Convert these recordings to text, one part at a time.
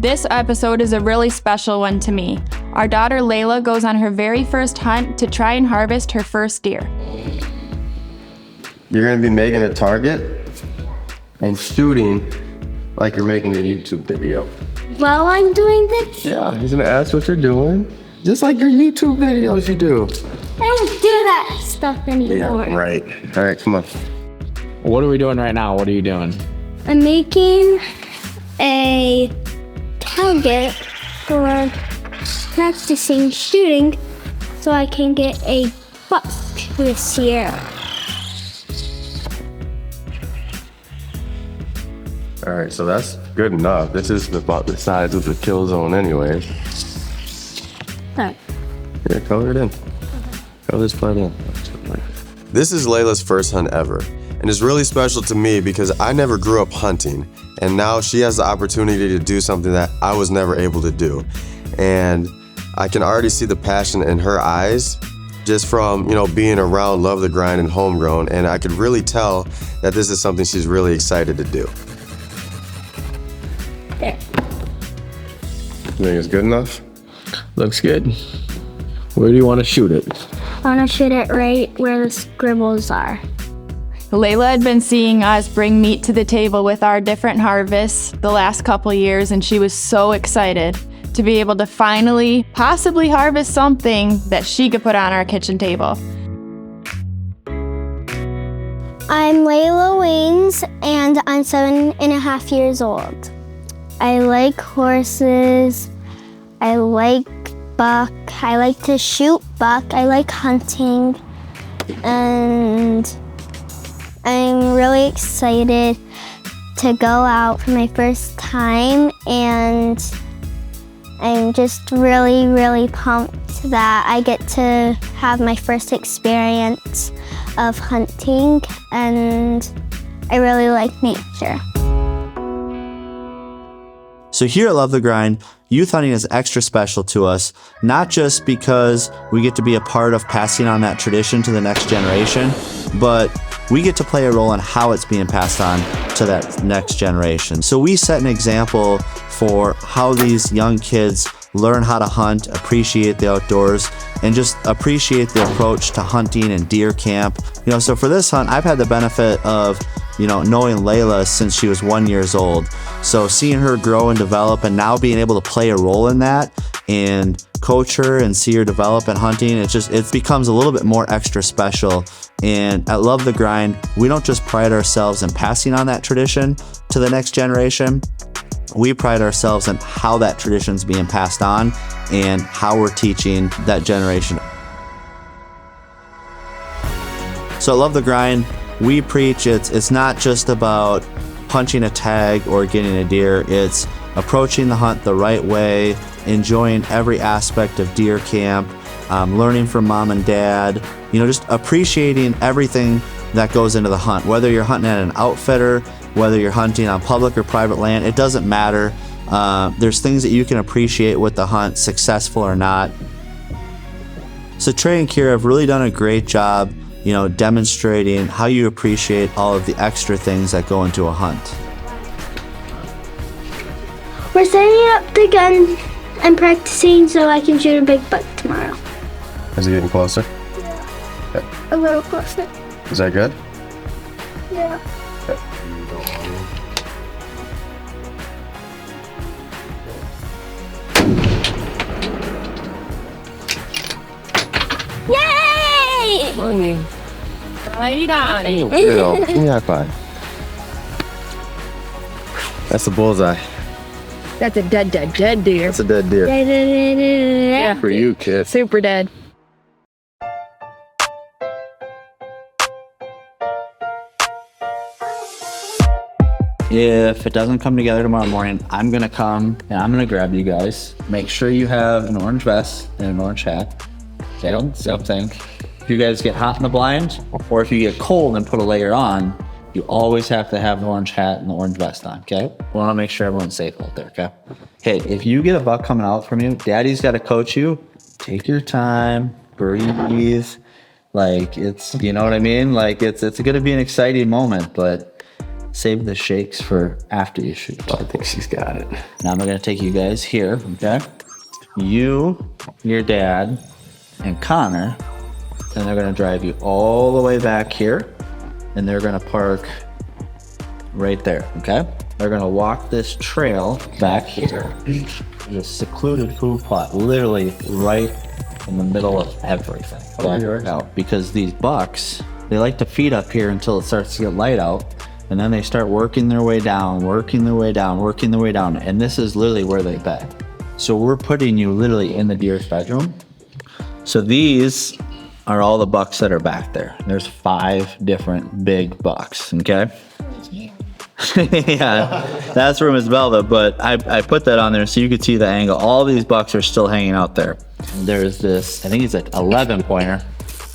This episode is a really special one to me. Our daughter Lila goes on her very first hunt to try and harvest her first deer. You're gonna be making a target and shooting like you're making a YouTube video. While I'm doing this? Yeah, he's gonna ask what you're doing, just like your YouTube videos you do. I don't do that stuff anymore. Yeah, right. All right, come on. What are we doing right now? What are you doing? I'm making a target for practicing shooting so I can get a buck this year. All right, so that's good enough. This is about the size of the kill zone anyways. Right. Yeah, color it in. Color this part in. This is Layla's first hunt ever, and it's really special to me because I never grew up hunting, and now she has the opportunity to do something that I was never able to do. And I can already see the passion in her eyes just from, being around Love the Grind and Homegrown, and I could really tell that this is something she's really excited to do. There. You think it's good enough? Looks good. Where do you want to shoot it? I want to shoot it right where the scribbles are. Layla had been seeing us bring meat to the table with our different harvests the last couple years, and she was so excited to be able to finally possibly harvest something that she could put on our kitchen table. I'm Lila Waynes, and I'm 7.5 years old. I like horses. I like buck. I like to shoot buck. I like hunting. And I'm really excited to go out for my first time, and I'm just really, really pumped that I get to have my first experience of hunting, and I really like nature. So here at Love the Grind, youth hunting is extra special to us, not just because we get to be a part of passing on that tradition to the next generation, but we get to play a role in how it's being passed on to that next generation. So we set an example for how these young kids learn how to hunt, appreciate the outdoors, and just appreciate the approach to hunting and deer camp. So for this hunt, I've had the benefit of, knowing Layla since she was 1 year old. So seeing her grow and develop and now being able to play a role in that and coach her and see her develop in hunting, it becomes a little bit more extra special. And at Love the Grind, we don't just pride ourselves in passing on that tradition to the next generation. We pride ourselves in how that tradition's being passed on and how we're teaching that generation. So at Love the Grind, we preach it's not just about punching a tag or getting a deer. It's approaching the hunt the right way, enjoying every aspect of deer camp, learning from mom and dad, just appreciating everything that goes into the hunt. Whether you're hunting at an outfitter, whether you're hunting on public or private land, it doesn't matter. There's things that you can appreciate with the hunt, successful or not. So Trae and Kyra have really done a great job, demonstrating how you appreciate all of the extra things that go into a hunt. We're setting up the gun and practicing so I can shoot a big buck tomorrow. Is it getting closer? A little closer. Is that good? Yeah. Yay! Morning. Give me a high five. That's a bullseye. That's a dead deer. That's a dead deer. Yeah. For you, kid. Super dead. If it doesn't come together tomorrow morning, I'm gonna come and I'm gonna grab you guys. Make sure you have an orange vest and an orange hat. Okay, don't think. If you guys get hot in the blind, or if you get cold and put a layer on, you always have to have the orange hat and the orange vest on, okay? We wanna make sure everyone's safe out there, okay? Hey, if you get a buck coming out from you, daddy's gotta coach you. Take your time, breathe. Like, it's, you know what I mean? Like, it's gonna be an exciting moment, but Save the shakes for after you shoot. I think she's got it. Now I'm gonna take you guys here, okay? You, your dad, and Connor, and they're gonna drive you all the way back here, and they're gonna park right there, okay? They're gonna walk this trail back here. There's a secluded food plot, literally right in the middle of everything. Out, because these bucks, they like to feed up here until it starts to get light out, and then they start working their way down, and this is literally where they bed. So we're putting you literally in the deer's bedroom. So these are all the bucks that are back there. There's 5 different big bucks, okay? Yeah, that's from his velvet, but I put that on there so you could see the angle. All these bucks are still hanging out there. There's this, I think he's like 11 pointer.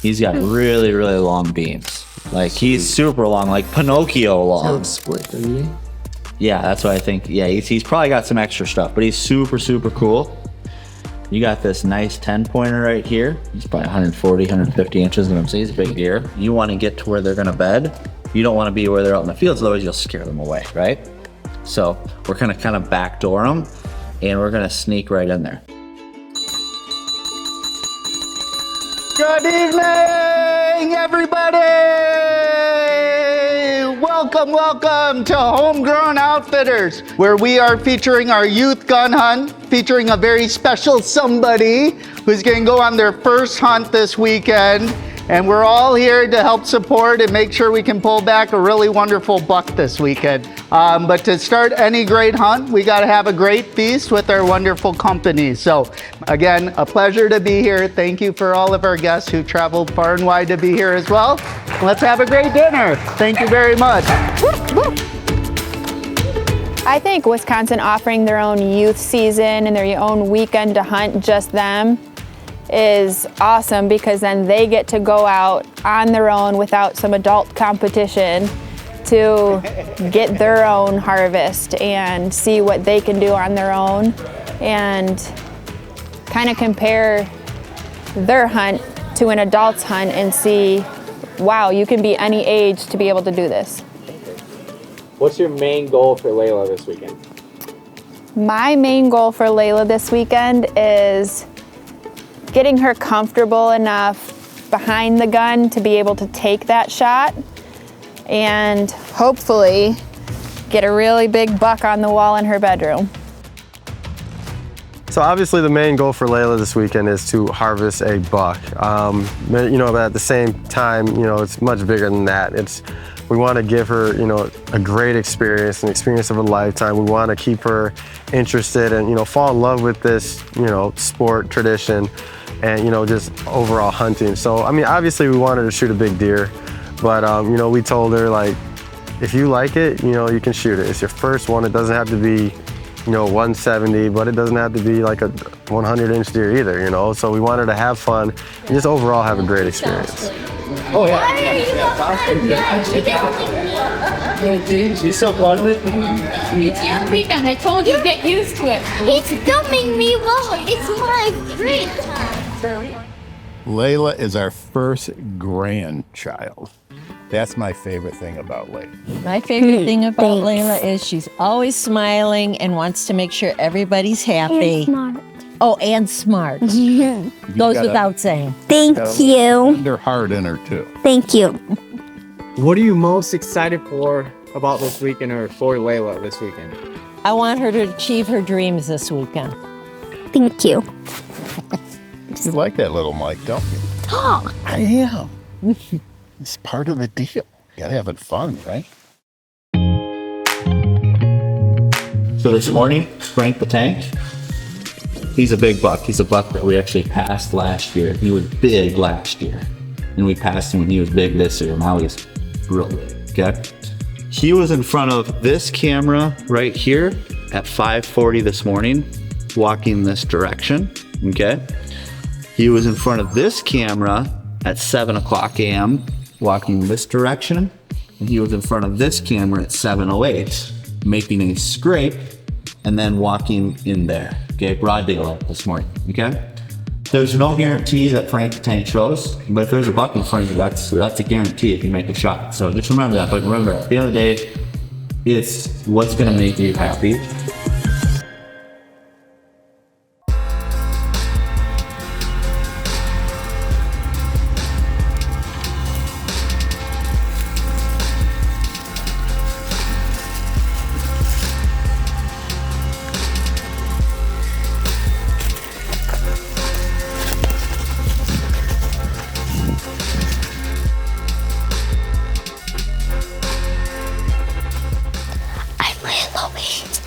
He's got really, really long beams. Like he's super long, like Pinocchio long. Split, doesn't he? Yeah, that's what I think. Yeah, he's probably got some extra stuff, but he's super, super cool. You got this nice 10 pointer right here. He's probably 140, 150 inches, and he's a big deer. You want to get to where they're gonna bed. You don't want to be where they're out in the fields, otherwise you'll scare them away, right? So we're gonna kind of backdoor them, and we're gonna sneak right in there. Good evening, everybody! Welcome to Homegrown Outfitters, where we are featuring our youth gun hunt, featuring a very special somebody who's gonna go on their first hunt this weekend. And we're all here to help support and make sure we can pull back a really wonderful buck this weekend. But to start any great hunt, we gotta have a great feast with our wonderful company. So again, a pleasure to be here. Thank you for all of our guests who traveled far and wide to be here as well. Let's have a great dinner. Thank you very much. I think Wisconsin offering their own youth season and their own weekend to hunt just them is awesome, because then they get to go out on their own without some adult competition to get their own harvest and see what they can do on their own and kind of compare their hunt to an adult's hunt and see, wow, you can be any age to be able to do this. What's your main goal for Layla this weekend? My main goal for Layla this weekend is getting her comfortable enough behind the gun to be able to take that shot and hopefully get a really big buck on the wall in her bedroom. So obviously the main goal for Layla this weekend is to harvest a buck. But at the same time, it's much bigger than that. We want to give her, a great experience, an experience of a lifetime. We want to keep her interested and, fall in love with this, sport, tradition, and, just overall hunting. So, obviously we wanted to shoot a big deer, but, we told her, like, if you like it, you can shoot it. It's your first one. It doesn't have to be, 170, but it doesn't have to be like a 100-inch deer either, So we wanted to have fun and just overall have a great experience. Oh yeah. She's so fun with it. It's your weekend. I told you, get used to it. It's filming me well. It's my free time. Layla is our first grandchild. That's my favorite thing about Layla. My favorite thing about Layla is she's always smiling and wants to make sure everybody's happy. And smart. Oh, and smart. Goes without saying. Thank you. They're hard in her too. Thank you. What are you most excited for about this weekend, or for Layla this weekend? I want her to achieve her dreams this weekend. Thank you. You like that little mic, don't you? Talk. I am. It's part of the deal. Gotta have it fun, right? So this morning, Frank the Tank, he's a big buck. He's a buck that we actually passed last year. He was big last year. And we passed him when he was big this year. Now he's real big, okay? He was in front of this camera right here at 5:40 this morning, walking this direction, okay? He was in front of this camera at 7 o'clock a.m., walking this direction. And he was in front of this camera at 7:08, making a scrape, and then walking in there, okay? Broad daylight this morning, okay? There's no guarantee that Frank the Tank shows, but if there's a buck in front of you, that's a guarantee if you make a shot. So just remember that. But remember, at the end of the day, It's what's gonna make you happy. I'm Lila Waynes,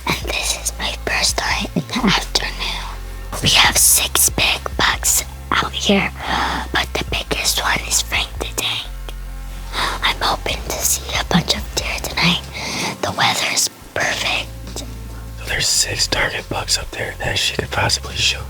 and this is my first time in the afternoon. We have 6 big bucks out here, but the biggest one is Frank the Tank. I'm hoping to see a bunch of deer tonight. The weather is perfect. So there's 6 target bucks up there that she could possibly shoot.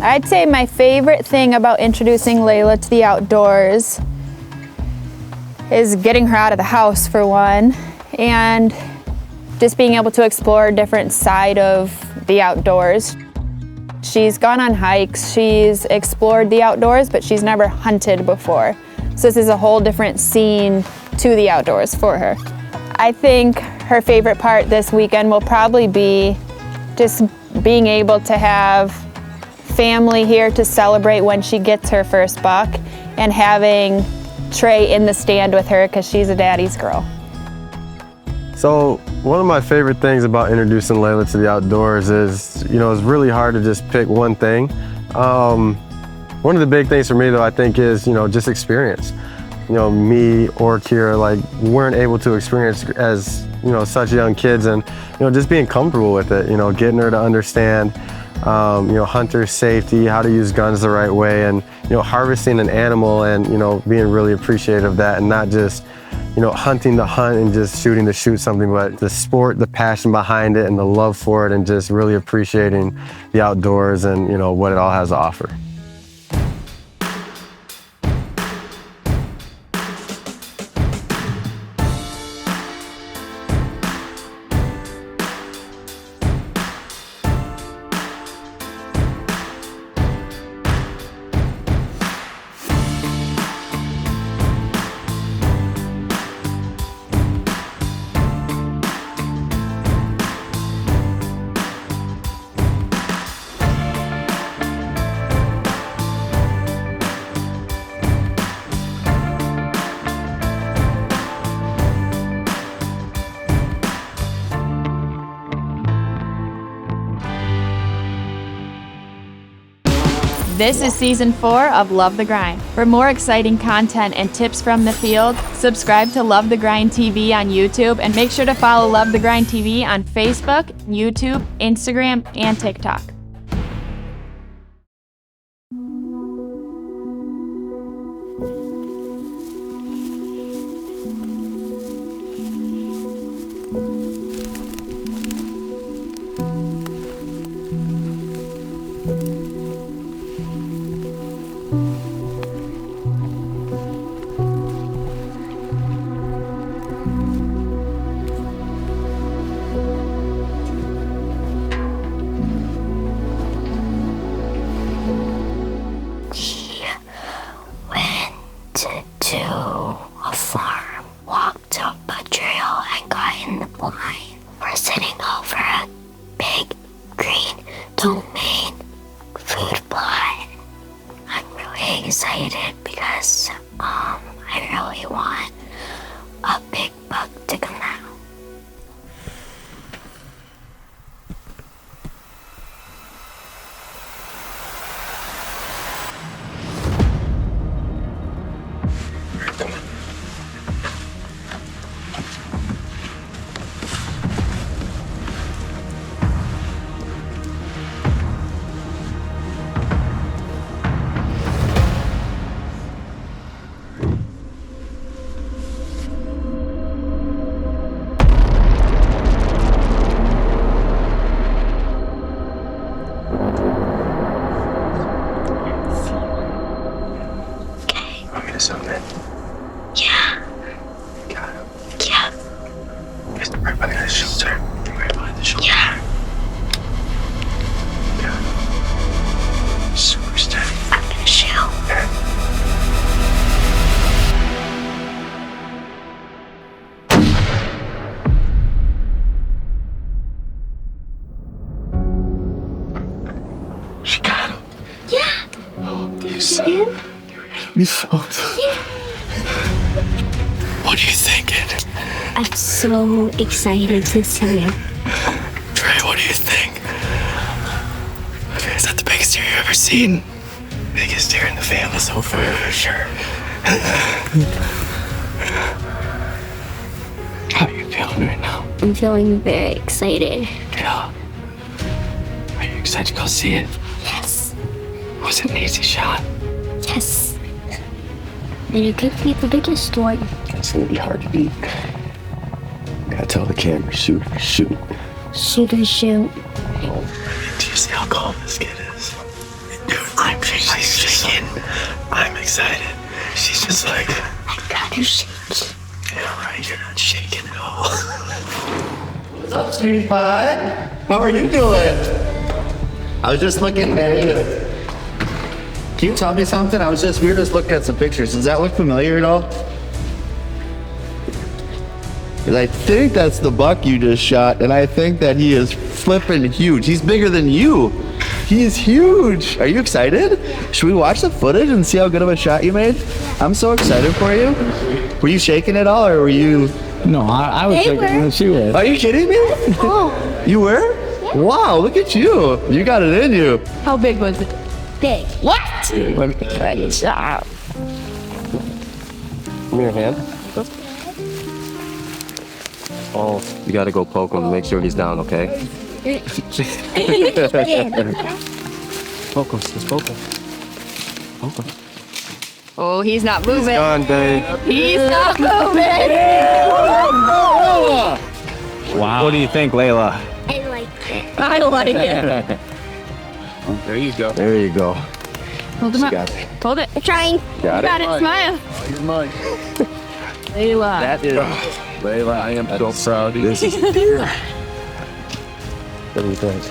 I'd say my favorite thing about introducing Layla to the outdoors is getting her out of the house for one, and just being able to explore a different side of the outdoors. She's gone on hikes, she's explored the outdoors, but she's never hunted before. So this is a whole different scene to the outdoors for her. I think her favorite part this weekend will probably be just being able to have family here to celebrate when she gets her first buck, and having Trae in the stand with her because she's a daddy's girl. So one of my favorite things about introducing Layla to the outdoors is, it's really hard to just pick one thing. One of the big things for me though, I think is, just experience. Me or Kyra, weren't able to experience as, such young kids, and, just being comfortable with it, getting her to understand, hunter safety, how to use guns the right way, and, harvesting an animal and, being really appreciative of that, and not just, hunting to hunt and just shooting to shoot something, but the sport, the passion behind it, and the love for it, and just really appreciating the outdoors and, what it all has to offer. This is season 4 of Love the Grind. For more exciting content and tips from the field, subscribe to Love the Grind TV on YouTube, and make sure to follow Love the Grind TV on Facebook, YouTube, Instagram, and TikTok. To a farm, walked up a trail and got in the blind. We're sitting over a big green domain food plot. I'm really excited because I really want a big buck to come out. this on it? Yeah. Got him. Yeah. It's right behind the shoulder. Right behind the shoulder. Yeah. Got him. Super steady. I'm gonna shoot. She got him. Yeah. You see him? You so What are you thinking? I'm so excited to see him. Trae, what do you think? Is that the biggest deer you've ever seen? Biggest deer in the family so far, for sure. How are you feeling right now? I'm feeling very excited. Yeah. Are you excited to go see it? Yes. Was it an easy shot? Yes. And it could be the biggest one. It's gonna be hard to beat. Gotta tell the camera, shoot. Shoot and shoot. Do you see how calm this kid is? Dude, I'm shaking. I'm excited. She's just like, I gotta shoot. yeah, right, you're not shaking at all. What's up, sweetie pie? How are you doing? I was just looking at you. Can you tell me something? We were just looking at some pictures. Does that look familiar at all? Because I think that's the buck you just shot, and I think that he is flipping huge. He's bigger than you. He's huge. Are you excited? Should we watch the footage and see how good of a shot you made? I'm so excited for you. Were you shaking at all, or were you? No, I was thinking when she was. Are you kidding me? Oh. You were? Yeah. Wow, look at you. You got it in you. How big was it? Big. What? Good job. Give me your hand. Oh, you gotta go poke him, make sure he's down, okay? Poke him, just poke him. Poke him. Oh, he's not moving. Gone, babe. He's not moving. Wow. What do you think, Layla? I like it. I like it. There you go. There you go. Hold him up. Got it. Hold it. I'm trying. Got Got it. Smile. You're mine. Lila. That is, Layla, I am so proud of you. This is a deer. What do you think?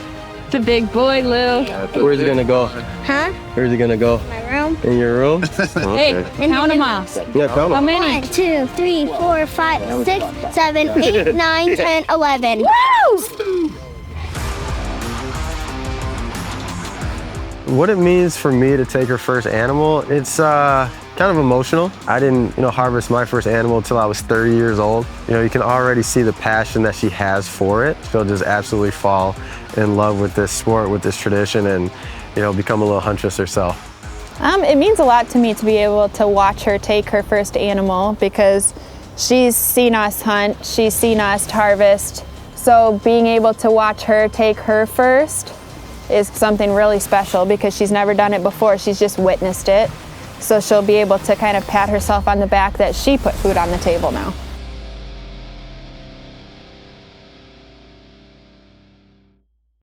It's a big boy, Lou. Where's he gonna go? Huh? Where's he gonna go? My room. In your room? Hey, Okay. count them off. Yeah, count How him. many? 1, 2, 3, 4, 5, 6, 7, 8, 9, 10, 11. Woo! What it means for me to take her first animal, it's kind of emotional. I didn't, harvest my first animal until I was 30 years old. You can already see the passion that she has for it. She'll just absolutely fall in love with this sport, with this tradition, and become a little huntress herself. It means a lot to me to be able to watch her take her first animal because she's seen us hunt, she's seen us harvest. So being able to watch her take her first is something really special because she's never done it before, she's just witnessed it. So she'll be able to kind of pat herself on the back that she put food on the table now.